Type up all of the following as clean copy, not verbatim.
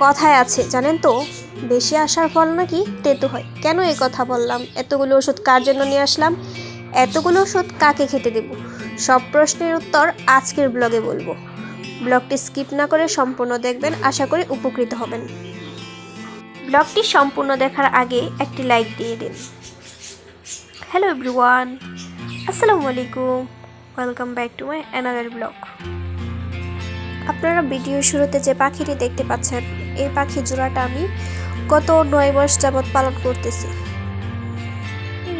কথায় আছে জানেন তো, বেশি আসার ফল নাকি তেতো হয়। কেন এই কথা বললাম? এতগুলো ওষুধ কার জন্য নিয়ে আসলাম? এতগুলো ওষুধ কাকে খেতে দেব? সব প্রশ্নের উত্তর আজকের ব্লগে বলবো। ব্লগটি স্কিপ না করে সম্পূর্ণ দেখবেন, আশা করি উপকৃত হবেন। ব্লগটি সম্পূর্ণ দেখার আগে একটি লাইক দিয়ে দিন। হ্যালো এভরিওয়ান, আসসালামু আলাইকুম, welcome back to my another blog. আপনারা ভিডিওর শুরুতে যে পাখিটি দেখতে পাচ্ছেন, এই পাখি জোড়াটা আমি গত 9 মাস যাবৎ পালন করতেছি।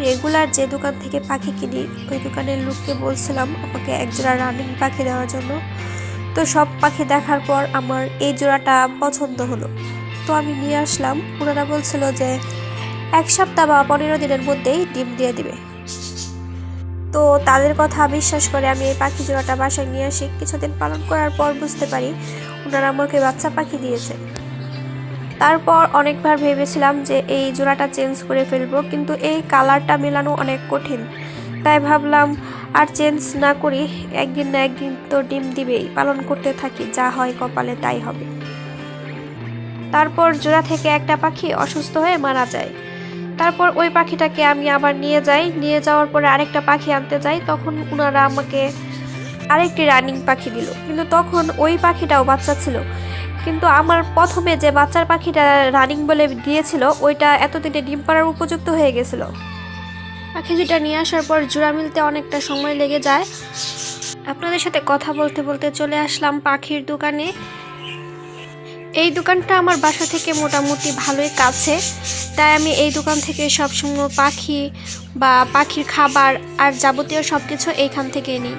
রেগুলার যে দোকান থেকে পাখি কিনি, ওই দোকানের লোককে বলছিলাম আমাকে এক জোড়া রানিং পাখি দেওয়ার জন্য। তো সব পাখি দেখার পর আমার এই জোড়াটা পছন্দ হলো, তো আমি নিয়ে আসলাম। ওনারা বলছিল যে 1 সপ্তাহ বা 15 দিনের মধ্যেই ডিম দিয়ে দিবে। তো তাদের কথা বিশ্বাস করে আমি এই পাখি জোড়াটা বাসায় নিয়ে আসি। কিছুদিন পালন করার পর বুঝতে পারি ওনারা আমাকে বাচ্চা পাখি দিয়েছে। তারপর অনেকবার ভেবেছিলাম যে এই জোড়াটা চেঞ্জ করে ফেলবো, কিন্তু এই কালারটা মেলানো অনেক কঠিন। তাই ভাবলাম আর চেঞ্জ না করি, একদিন না একদিন তো ডিম দিবেই, পালন করতে থাকি, যা হয় কপালে তাই হবে। তারপর জোড়া থেকে একটা পাখি অসুস্থ হয়ে মারা যায়। তারপর ওই পাখিটাকে আমি আবার নিয়ে যাওয়ার পরে আরেকটা পাখি আনতে যাই। তখন ওনারা আমাকে আরেকটি রানিং পাখি দিল, কিন্তু তখন ওই পাখিটাও বাচ্চা ছিল। কিন্তু আমার প্রথমে যে বাচ্চার পাখিটা রানিং বলে দিয়েছিল, ওইটা এতদিনে ডিম পাড়ার উপযুক্ত হয়ে গেছিল। পাখি দুটা নিয়ে আসার পর জোড়া মিলতে অনেকটা সময় লেগে যায়। আপনাদের সাথে কথা বলতে বলতে চলে আসলাম পাখির দোকানে। এই দোকানটা আমার বাসা থেকে মোটামুটি ভালোই কাছে, তাই আমি এই দোকান থেকে সবসময় পাখি বা পাখির খাবার আর যাবতীয় সব কিছু এইখান থেকেই নিই।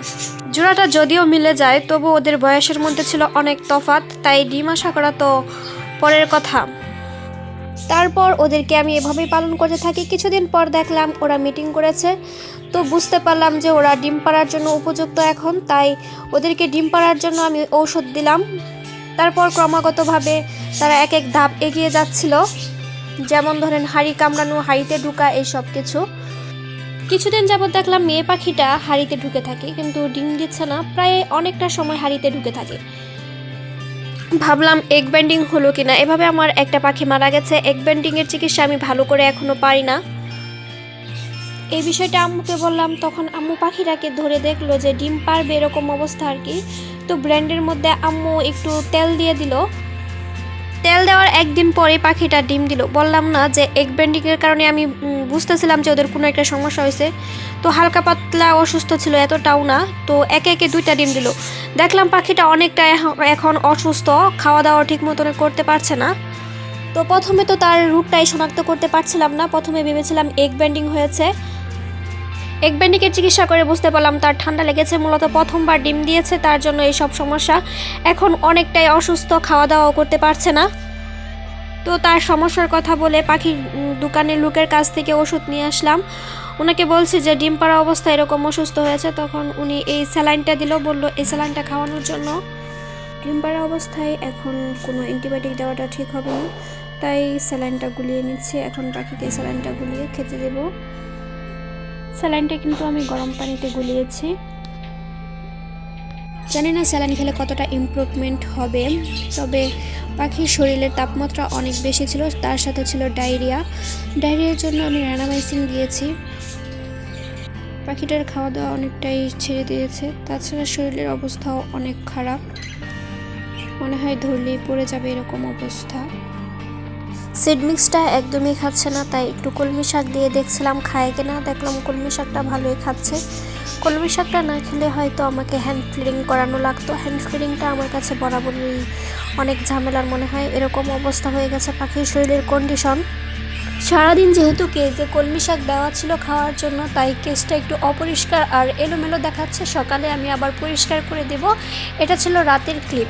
জোড়াটা যদিও মিলে যায়, তবু ওদের বয়সের মধ্যে ছিল অনেক তফাৎ, তাই ডিম আশা করা তো পরের কথা। তারপর ওদেরকে আমি এভাবেই পালন করতে থাকি। কিছুদিন পর দেখলাম ওরা মিটিং করেছে, তো বুঝতে পারলাম যে ওরা ডিম পাড়ার জন্য উপযুক্ত এখন, তাই ওদেরকে ডিম পাড়ার জন্য আমি ঔষধ দিলাম। তারপর ক্রমাগতভাবে তারা এক এক ধাপ এগিয়ে যাচ্ছিল, যেমন ধরেন হাঁড়ি কামড়ানো, হাঁড়িতে ঢুকা, এইসব কিছু। কিছুদিন যাবত দেখলাম মেয়ে পাখিটা হাঁড়িতে ঢুকে থাকে, কিন্তু ডিম দিচ্ছে না, প্রায় অনেকটা সময় হাঁড়িতে ঢুকে থাকে। ভাবলাম এগ ব্যান্ডিং হলো কিনা। এভাবে আমার একটা পাখি মারা গেছে। এগ ব্যান্ডিংয়ের চিকিৎসা আমি ভালো করে এখনো পারি না। এই বিষয়টা আম্মুকে বললাম, তখন আম্মু পাখিটাকে ধরে দেখলো যে ডিম পারবে এরকম অবস্থা আর কি। তো ব্র্যান্ডের মধ্যে আম্মু একটু তেল দিয়ে দিল। তেল দেওয়ার একদিন পরে পাখিটা ডিম দিল। বললাম না যে এগ ব্যান্ডিংয়ের কারণে আমি বুঝতেছিলাম যে ওদের কোনো একটা সমস্যা হয়েছে। তো হালকা পাতলা অসুস্থ ছিল, এতটাও না। তো একে একে 2টা ডিম দিল। দেখলাম পাখিটা অনেকটা এখন অসুস্থ, খাওয়া দাওয়া ঠিক মতন করতে পারছে না। তো প্রথমে তো তার রূপটাই শনাক্ত করতে পারছিলাম না। প্রথমে ভেবেছিলাম এগ ব্যান্ডিং হয়েছে। এগ ব্যান্ডিংয়ের চিকিৎসা করে বুঝতে পারলাম তার ঠান্ডা লেগেছে, মূলত প্রথমবার ডিম দিয়েছে, তার জন্য এই সব সমস্যা। এখন অনেকটাই অসুস্থ, খাওয়া দাওয়াও করতে পারছে না। তো তার সমস্যার কথা বলে পাখির দোকানের লোকের কাছ থেকে ওষুধ নিয়ে আসলাম। ওনাকে বলছি যে ডিম পাড়া অবস্থায় এরকম অসুস্থ হয়েছে। তখন উনি এই স্যালাইনটা দিল, বলল এই স্যালাইনটা খাওয়ানোর জন্য। ডিম পাড়া অবস্থায় এখন কোনো অ্যান্টিবায়োটিক দেওয়াটা ঠিক হবে না, তাই স্যালাইনটা গুলিয়ে নিচ্ছি। এখন পাখিকে স্যালাইনটা গুলিয়ে খেতে দেব। স্যালাইনটা কিন্তু আমি গরম পানিতে গুলিয়েছি। জানি না স্যালাইন খেলে কতটা ইমপ্রুভমেন্ট হবে, তবে পাখির শরীরের তাপমাত্রা অনেক বেশি ছিল, তার সাথে ছিল ডায়রিয়ার জন্য আমি র্যানামাইসিন দিয়েছি। পাখিটার খাওয়া দাওয়া অনেকটাই ছেড়ে দিয়েছে, তাছাড়া শরীরের অবস্থাও অনেক খারাপ, মনে হয় ধরলেই পড়ে যাবে এরকম অবস্থা। সিড মিক্সটা একদমই খাচ্ছে না, তাই একটু কলমি শাক দিয়ে দেখছিলাম খায় কিনা। দেখলাম কলমি শাকটা ভালোই খাচ্ছে। কলমি শাকটা না খেলে হয়তো আমাকে হ্যান্ড ফিডিং করানো লাগতো। হ্যান্ড ফিডিংটা আমার কাছে বরাবরই অনেক ঝামেলার মনে হয়। এরকম অবস্থা হয়ে গেছে পাখির শরীরের কন্ডিশন। সারাদিন যেহেতু কেজে কলমি শাক দেওয়া ছিল খাওয়ার জন্য, তাই কেসটা একটু অপরিষ্কার আর এলোমেলো দেখাচ্ছে। সকালে আমি আবার পরিষ্কার করে দেব। এটা ছিল রাতের ক্লিপ।